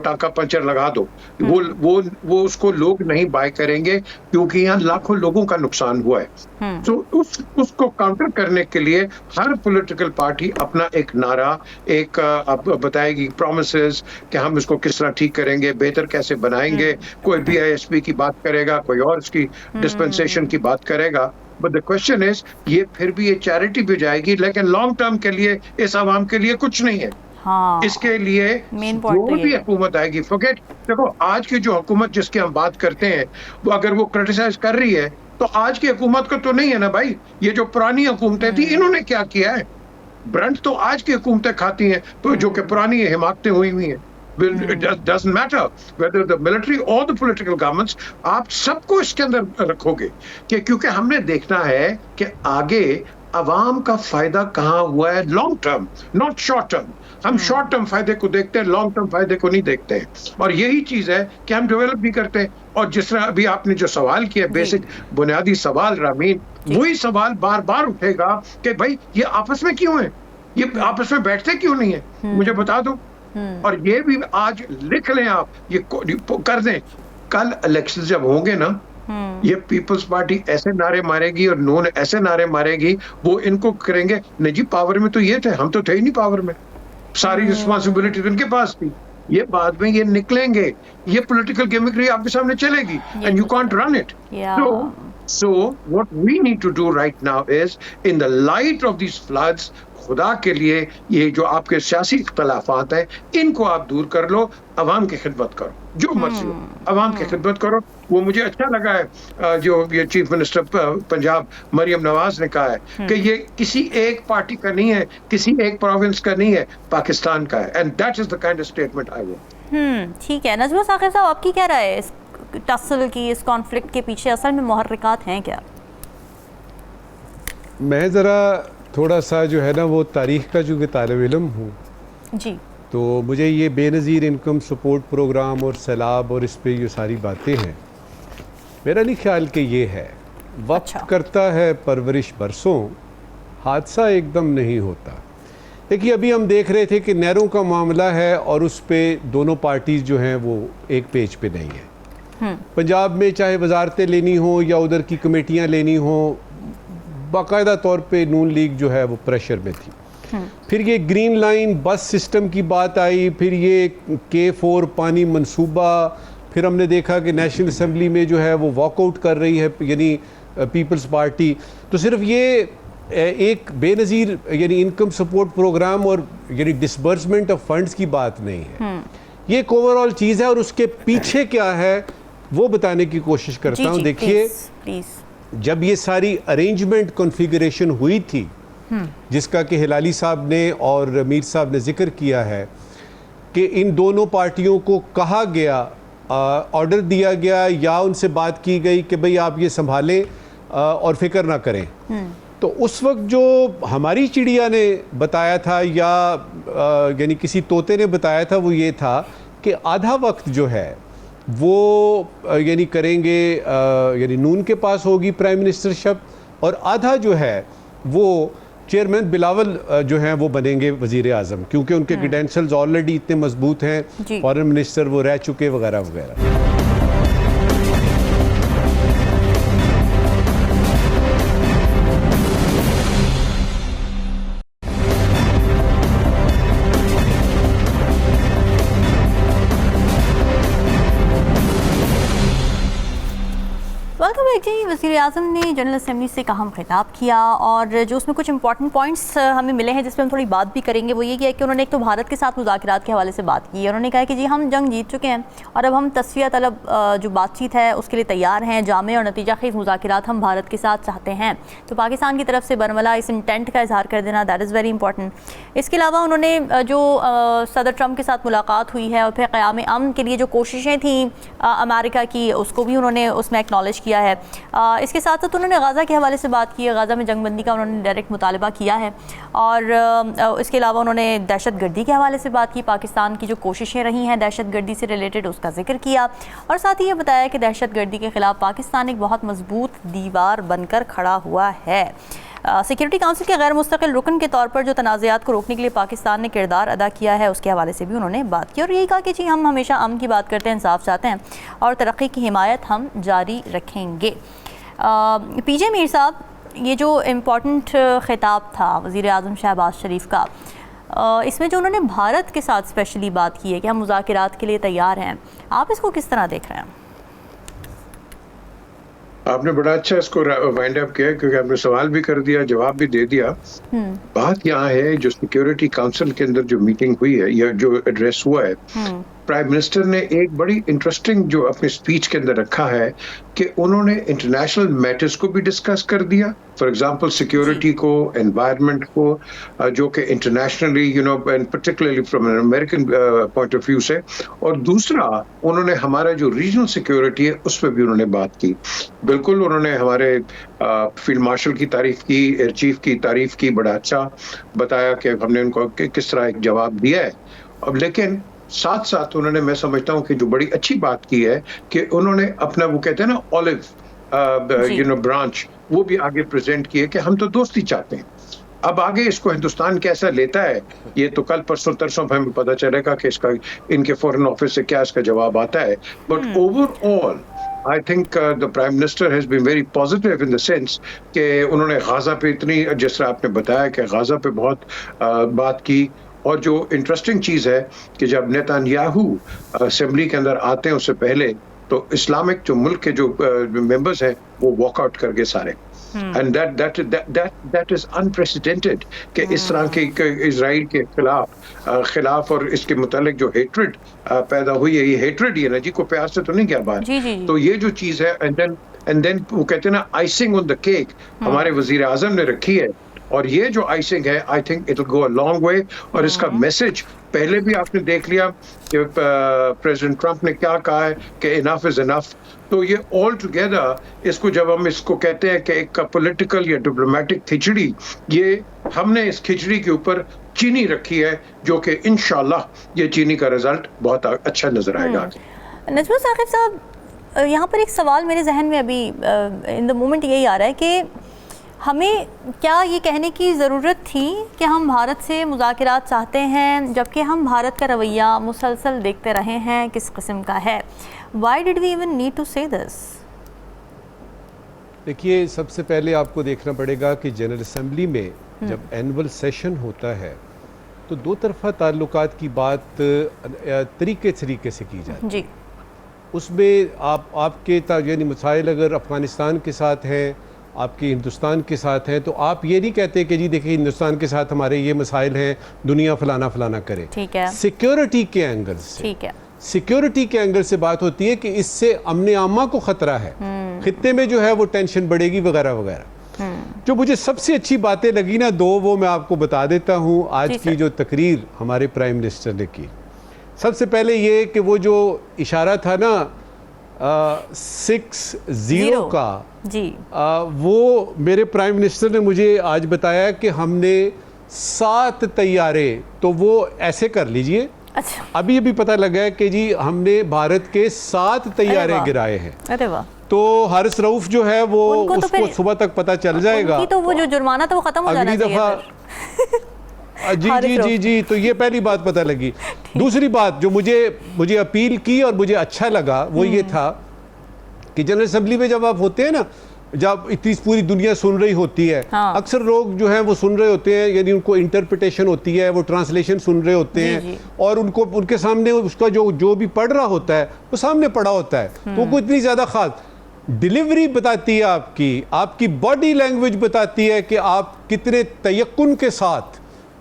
टाका पंचर लगा दो, वो उसको लोग नहीं बाय करेंगे क्योंकि यहाँ लाखों लोगों का नुकसान हुआ है। तो उसको काउंटर करने के लिए हर पॉलिटिकल पार्टी अपना एक नारा, एक आप बताएगी प्रोमिसेस कि हम इसको किस तरह ठीक करेंगे, बेहतर कैसे बनाएंगे। कोई BISP की बात करेगा, कोई और इसकी डिस्पेंसेशन की बात करेगा। बट द क्वेश्चन इज ये फिर भी ये चैरिटी भी जाएगी, लेकिन लॉन्ग टर्म के लिए इस आवाम के लिए कुछ नहीं है। हाँ, इसके लिए जो भी हुकूमत आएगी, फॉरगेट, देखो आज की जो हुकूमत जिसकी हम बात करते हैं वो अगर वो क्रिटिसाइज कर रही है तो आज की हुकूमत को तो नहीं है ना भाई। ये जो पुरानी हुकूमतें थी इन्होंने क्या किया है, ब्रंट तो आज की हुकूमतें खाती हैं तो जो कि पुरानी हिमाकतें हुई हैं। It doesn't matter whether the military or the political governments, आप सबको इसके अंदर रखोगे कि क्योंकि हमने देखना है कि आगे अवाम का फायदा कहाँ हुआ है, long term not short term. हम शॉर्ट टर्म फायदे को देखते हैं, लॉन्ग टर्म फायदे को नहीं देखते हैं। और यही चीज है कि हम डेवलप भी करते हैं। और जिस तरह अभी आपने जो सवाल किया, बेसिक बुनियादी सवाल रामीन, वही सवाल बार बार उठेगा कि भाई ये आपस में क्यों है, ये आपस में बैठते क्यों नहीं है, मुझे बता दो। और ये भी आज लिख लें आप, ये कर दें, कल इलेक्शन जब होंगे ना, ये पीपल्स पार्टी ऐसे नारे मारेगी और नून ऐसे नारे मारेगी, वो इनको करेंगे नहीं जी पावर में तो ये थे, हम तो थे ही नहीं पावर में, सारी रिस्पॉन्सिबिलिटी तो इनके पास थी। ये बाद में ये निकलेंगे, ये पॉलिटिकल गिमिक्री आपके सामने चलेगी and you can't run it. So what we need to do right now is, in the light of these floods, खुदा के लिए ये जो आपके सियासी इख्तलाफात हैं इनको आप दूर कर लो, अवाम की खिदमत करो, जो मर्जी हो अवाम की खिदमत करो। वो मुझे अच्छा लगा है जो ये चीफ मिनिस्टर पंजाब मरियम नवाज ने कहा है कि ये किसी एक पार्टी का नहीं है, किसी एक प्रोविंस का नहीं है, पाकिस्तान का है। And that is the kind of statement I want. ठीक है, नजमा साकिब साहब, आपकी क्या राय है इस टसल की, इस कॉन्फ्लिक्ट के पीछे असल में मुहर्रिकात हैं क्या? मैं ज़रा थोड़ा सा जो है ना वो तारीख़ का चूँकि तालिब इल्म हूँ जी, तो मुझे ये बेनज़ीर इनकम सपोर्ट प्रोग्राम और सैलाब और इस पे ये सारी बातें हैं, मेरा नहीं ख्याल कि ये है। वक्त करता है परवरिश बरसों, हादसा एकदम नहीं होता। देखिए अभी हम देख रहे थे कि नहरों का मामला है और उस पर दोनों पार्टीज़ जो हैं वो एक पेज पे नहीं है। पंजाब में चाहे वजारतें लेनी हो या उधर की कमेटियाँ लेनी हो, बाकायदा तौर पे नून लीग जो है वो प्रेशर में थी। फिर ये ग्रीन लाइन बस सिस्टम की बात आई, फिर ये K4 पानी मंसूबा, फिर हमने देखा कि नेशनल असम्बली में जो है वो वॉकआउट कर रही है यानी पीपल्स पार्टी। तो सिर्फ ये एक बेनज़ीर यानी इनकम सपोर्ट प्रोग्राम और यानी डिसबर्समेंट ऑफ फंड्स की बात नहीं है, ये एक ओवरऑल चीज़ है और उसके पीछे क्या है वो बताने की कोशिश करता हूँ। देखिए जब ये सारी अरेंजमेंट कॉन्फ़िगरेशन हुई थी जिसका कि हिलाली साहब ने और मीर साहब ने जिक्र किया है कि इन दोनों पार्टियों को कहा गया, ऑर्डर दिया गया या उनसे बात की गई कि भाई आप ये संभालें और फिक्र ना करें, तो उस वक्त जो हमारी चिड़िया ने बताया था या यानी किसी तोते ने बताया था वो ये था कि आधा वक्त जो है वो यानी करेंगे, यानी नून के पास होगी प्राइम मिनिस्टरशिप, और आधा जो है वो चेयरमैन बिलावल जो हैं वो बनेंगे वजीर आज़म, क्योंकि उनके क्रेडेंशियल्स ऑलरेडी इतने मजबूत हैं, फॉरेन मिनिस्टर वो रह चुके वगैरह वगैरह। वेलकम बैक जी। वज़ीर आज़म ने जनरल असेंबली से अहम खिताब किया और जो उसमें कुछ इंपॉर्टेंट पॉइंट्स हमें मिले हैं जिस पर हम थोड़ी बात भी करेंगे, वो ये किया कि उन्होंने एक तो भारत के साथ मुज़ाकरात के हवाले से बात की है। उन्होंने कहा कि जी हम जंग जीत चुके हैं और अब हम तस्फिया तलब जो बातचीत है उसके लिए तैयार हैं, जामे और नतीजा खेज़ मुज़ाकरात हम भारत के साथ चाहते हैं। तो पाकिस्तान की तरफ से बरमला इस इंटेंट का इजहार कर देना, दैट इज़ वेरी इंपॉर्टेंट। इसके अलावा उन्होंने जो सदर ट्रंप के साथ मुलाकात हुई है और फिर क़याम अमन के लिए जो कोशिशें थी अमेरिका की, उसको भी उन्होंने उसमें एक्नॉलेज किया है। इसके साथ साथ उन्होंने गाज़ा के हवाले से बात की है, गाज़ा में जंगबंदी का उन्होंने डायरेक्ट मुतालबा किया है और इसके अलावा उन्होंने दहशत गर्दी के हवाले से बात की, पाकिस्तान की जो कोशिशें रही हैं दहशत गर्दी से रिलेटेड उसका जिक्र किया और साथ ही ये बताया कि दहशत गर्दी के ख़िलाफ़ पाकिस्तान एक बहुत मजबूत दीवार बनकर खड़ा हुआ है। सिक्योरिटी काउंसिल के गैर मुस्तकिल रुकन के तौर पर जो तनाज़ात को रोकने के लिए पाकिस्तान ने किरदार अदा किया है उसके हवाले से भी उन्होंने बात की और यही कहा कि जी हम हमेशा अमन की बात करते हैं, इंसाफ चाहते हैं और तरक्की की हिमायत हम जारी रखेंगे। पीजे मीर साहब, ये जो इम्पोर्टेंट ख़िताब था वज़ीर आज़म शहबाज शरीफ का, इसमें जो उन्होंने भारत के साथ स्पेशली बात की है कि हम मुज़ाकरात के लिए तैयार हैं, आप इसको किस तरह देख रहे हैं? आपने बड़ा अच्छा इसको वाइंड अप किया क्योंकि आपने सवाल भी कर दिया, जवाब भी दे दिया। बात यहाँ है जो सिक्योरिटी काउंसिल के अंदर जो मीटिंग हुई है या जो एड्रेस हुआ है, प्राइम मिनिस्टर ने एक बड़ी इंटरेस्टिंग जो अपने स्पीच के अंदर रखा है कि उन्होंने इंटरनेशनल मैटर्स को भी डिस्कस कर दिया, फॉर एग्जांपल सिक्योरिटी को, एनवायरनमेंट को, जो कि internationally and particularly from an American point of view से, और दूसरा उन्होंने हमारा जो रीजनल सिक्योरिटी है उस पर भी उन्होंने बात की। बिल्कुल उन्होंने हमारे फील्ड मार्शल की तारीफ की, एयर चीफ की तारीफ की, बड़ा अच्छा बताया कि हमने उनको किस तरह एक जवाब दिया है। अब लेकिन साथ साथ उन्होंने, मैं समझता हूँ कि जो बड़ी अच्छी बात की है कि उन्होंने अपना वो कहते हैं ना ऑलिव ब्रांच, वो भी आगे प्रेजेंट किए कि हम तो दोस्ती चाहते हैं। अब आगे इसको हिंदुस्तान कैसा लेता है ये तो कल परसों तरसों हमें पता चलेगा कि इसका इनके फॉरेन ऑफिस से क्या इसका जवाब आता है। But overall I think the Prime Minister has been very positive in the sense कि उन्होंने गाजा पे इतनी, जिस तरह आपने बताया कि गाजा पे बहुत बात की। और जो इंटरेस्टिंग चीज़ है कि जब नेतन्याहू असेंबली के अंदर आते हैं उससे पहले तो इस्लामिक जो मुल्क के जो मेंबर्स हैं वो वॉकआउट कर गए सारे, एंड दैट इज अनप्रेसिडेंटेड कि इस तरह के इजराइल के खिलाफ और इसके मुतालिक जो हेट्रेड पैदा हुई है, ये हेट्रेड ही है ना जी, को प्यार से तो नहीं क्या बात। तो ये जो चीज़ है एंड देन वो कहते हैं ना आइसिंग ऑन द केक हमारे वजीर आजम ने रखी है, और ये जो आइसिंग है I think it will go a long way. और इसका मैसेज पहले भी आपने देख लिया कि प्रेसिडेंट ट्रंप ने क्या कहा है कि इनफ इज इनफ। तो ये ऑल टुगेदर इसको जब हम इसको कहते हैं कि एक पॉलिटिकल या डिप्लोमेटिक खिचड़ी, ये हमने इस खिचड़ी के ऊपर चीनी रखी है जो कि इंशाल्लाह ये चीनी का रिजल्ट बहुत अच्छा नजर आएगा। नजमुल साकिब साहब, यहाँ पर एक सवाल मेरे जहन में अभी इन द मोमेंट यही आ रहा है कि हमें क्या ये कहने की ज़रूरत थी कि हम भारत से मुज़ाकरात चाहते हैं, जबकि हम भारत का रवैया मुसलसल देखते रहे हैं किस किस्म का है। Why did we even need to say this? देखिए, सबसे पहले आपको देखना पड़ेगा कि जनरल असेंबली में जब एनुअल सेशन होता है तो दो तरफा ताल्लुकात की बात तरीके से की जाती है जी। उसमें आपके यानी मसाइल अगर अफ़गानिस्तान के साथ हैं, आपके हिंदुस्तान के साथ हैं, तो आप ये नहीं कहते कि जी देखिए हिंदुस्तान के साथ हमारे ये मसाइल हैं, दुनिया फलाना फलाना करे। ठीक है। सिक्योरिटी के एंगल से, ठीक है, सिक्योरिटी के एंगल से बात होती है कि इससे अमन आमा को खतरा है, खित्ते में जो है वो टेंशन बढ़ेगी वगैरह वगैरह। जो मुझे सबसे अच्छी बातें लगी ना दो, वो मैं आपको बता देता हूँ आज की जो तकरीर हमारे प्राइम मिनिस्टर ने की। सबसे पहले ये कि वो जो इशारा था ना 6-0 का जी, वो मेरे प्राइम मिनिस्टर ने मुझे आज बताया कि हमने 7 तैयारे, तो वो ऐसे कर लीजिए अच्छा, अभी अभी पता लगा है कि जी हमने भारत के 7 तैयारे वाह। गिराए हैं। अरे वाह, तो हारिस रऊफ जो है वो उनको तो उसको फिर- सुबह तक पता चल जाएगा। उनकी तो वो जो जुर्माना था वो खत्म हो जाना अगली चाहिए दफा फिर। जी हारिस जी रऊफ। जी जी, तो ये पहली बात पता लगी। दूसरी बात जो मुझे अपील की और मुझे अच्छा लगा वो ये था कि जनरल असेंबली में जब आप होते हैं ना, जब इतनी पूरी दुनिया सुन रही होती है, हाँ। अक्सर लोग जो हैं वो सुन रहे होते हैं, यानी उनको इंटरप्रिटेशन होती है, वो ट्रांसलेशन सुन रहे होते जी, हैं जी। और उनके सामने उसका जो भी पढ़ रहा होता है वो सामने पढ़ा होता है, तो कोई इतनी ज़्यादा खास डिलीवरी बताती है, आपकी बॉडी लैंग्वेज बताती है कि आप कितने तयक्कुन के साथ,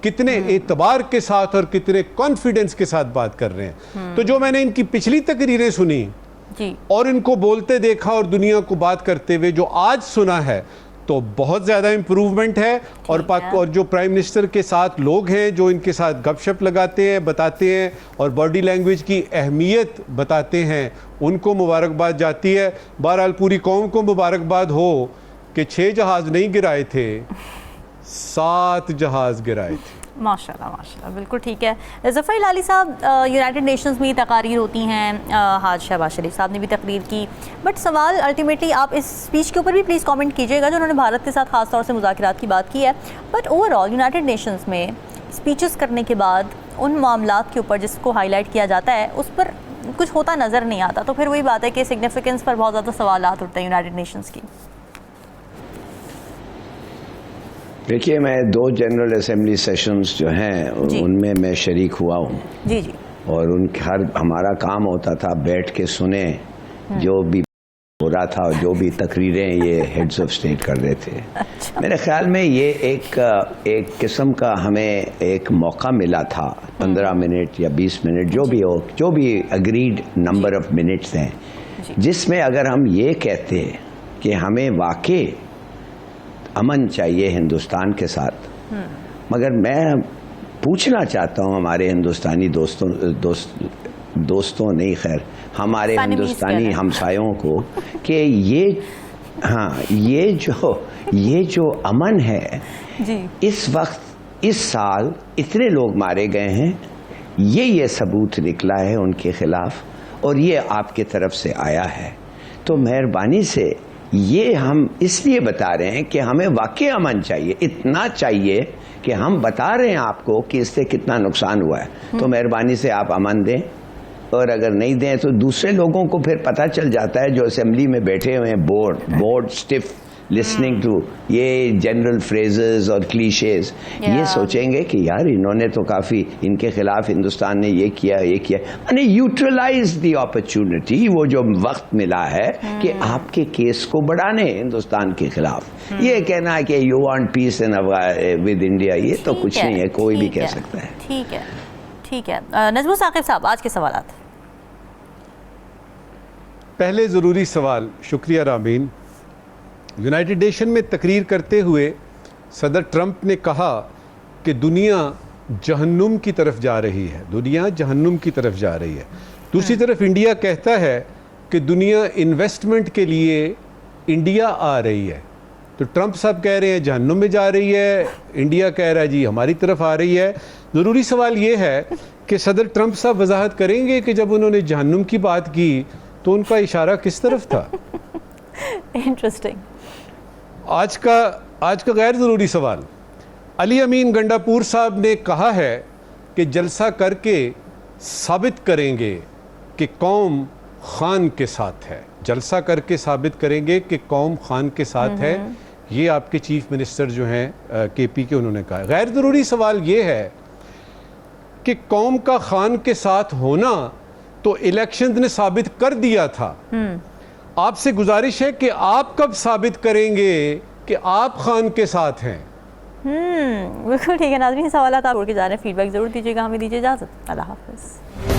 कितने एतबार के साथ और कितने कॉन्फिडेंस के साथ बात कर रहे हैं। तो जो मैंने इनकी पिछली तकरीरें सुनी जी, और इनको बोलते देखा और दुनिया को बात करते हुए जो आज सुना है, तो बहुत ज़्यादा इम्प्रूवमेंट है। और जो प्राइम मिनिस्टर के साथ लोग हैं जो इनके साथ गपशप लगाते हैं, बताते हैं और बॉडी लैंग्वेज की अहमियत बताते हैं, उनको मुबारकबाद जाती है। बहरहाल पूरी कौम को मुबारकबाद हो कि 6 जहाज़ नहीं गिराए थे, 7 जहाज़ गिराए थे। माशाल्लाह माशाल्लाह, बिल्कुल ठीक है। ज़फ़र इलाही साहब, यूनाइटेड नेशंस में तकारीर होती हैं, हाज शहबाज शरीफ साहब ने भी तकरीर की, बट सवाल अल्टीमेटली आप इस स्पीच के ऊपर भी प्लीज़ कमेंट कीजिएगा जो उन्होंने भारत के साथ ख़ास तौर से मुज़ाकरात की बात की है, बट ओवरऑल यूनाइटेड नेशंस में स्पीचेस करने के बाद उन मामलात के ऊपर जिसको हाईलाइट किया जाता है उस पर कुछ होता नज़र नहीं आता, तो फिर वही बात है कि सिग्निफिकेंस पर बहुत ज़्यादा सवालात उठते हैं यूनाइटेड नेशंस की। देखिए, मैं 2 जनरल असेंबली सेशंस जो हैं उनमें मैं शरीक हुआ हूँ जी जी, और हमारा काम होता था बैठ के सुने जो भी हो रहा था और जो भी तकरीरें ये हेड्स ऑफ स्टेट कर रहे थे। मेरे ख्याल में ये एक किस्म का हमें एक मौका मिला था, 15 मिनट या 20 मिनट जो भी हो, जो भी अग्रीड नंबर ऑफ मिनट्स हैं, जिसमें अगर हम ये कहते कि हमें वाकई अमन चाहिए हिंदुस्तान के साथ, मगर मैं पूछना चाहता हूँ हमारे हिंदुस्तानी दोस्तों नहीं, खैर हमारे हिंदुस्तानी हमसायों को कि ये जो अमन है जी, इस वक्त इस साल इतने लोग मारे गए हैं, ये सबूत निकला है उनके खिलाफ और ये आपके तरफ से आया है, तो मेहरबानी से ये हम इसलिए बता रहे हैं कि हमें वाकई अमन चाहिए, इतना चाहिए कि हम बता रहे हैं आपको कि इससे कितना नुकसान हुआ है, तो मेहरबानी से आप अमन दें। और अगर नहीं दें तो दूसरे लोगों को फिर पता चल जाता है जो असेंबली में बैठे हुए हैं बोर्ड स्टिफ लिसनिंग टू ये जनरल फ्रेजेस और क्लीशेज, ये सोचेंगे कि यार इन्होंने तो काफ़ी, इनके खिलाफ हिंदुस्तान ने ये किया यानी यूटिलाइज द अपॉर्चुनिटी, वो जो वक्त मिला है कि आपके केस को बढ़ाने हिंदुस्तान के खिलाफ। ये कहना है कि you want peace in with India, ये तो कुछ नहीं है, कोई भी कह सकता है। ठीक है। नजमुल साकिब साहब, आज के सवालात। पहले ज़रूरी सवाल, शुक्रिया रामीन। यूनाइटेड नेशन में तकरीर करते हुए सदर ट्रंप ने कहा कि दुनिया जहन्नुम की तरफ जा रही है, दुनिया जहन्नुम की तरफ जा रही है। दूसरी तरफ इंडिया कहता है कि दुनिया इन्वेस्टमेंट के लिए इंडिया आ रही है। तो ट्रंप साहब कह रहे हैं जहन्नुम में जा रही है, इंडिया कह रहा है जी हमारी तरफ आ रही है। ज़रूरी सवाल ये है कि सदर ट्रंप साहब वजाहत करेंगे कि जब उन्होंने जहन्नुम की बात की तो उनका इशारा किस तरफ था? इंटरेस्टिंग। आज का गैर ज़रूरी सवाल, अली अमीन गंडापुर साहब ने कहा है कि जलसा करके साबित करेंगे कि कौम खान के साथ है, जलसा करके साबित करेंगे कि कौम खान के साथ है। ये आपके चीफ मिनिस्टर जो हैं केपी के, उन्होंने कहा। गैर ज़रूरी सवाल ये है कि कौम का खान के साथ होना तो इलेक्शन ने साबित कर दिया था। आपसे गुजारिश है कि आप कब साबित करेंगे कि आप खान के साथ हैं? बिल्कुल ठीक है नाज़रीन, सवाल आप छोड़ के जा रहे हैं, फीडबैक ज़रूर दीजिएगा, हमें दीजिए इजाज़त। अल्लाह हाफ़िज़।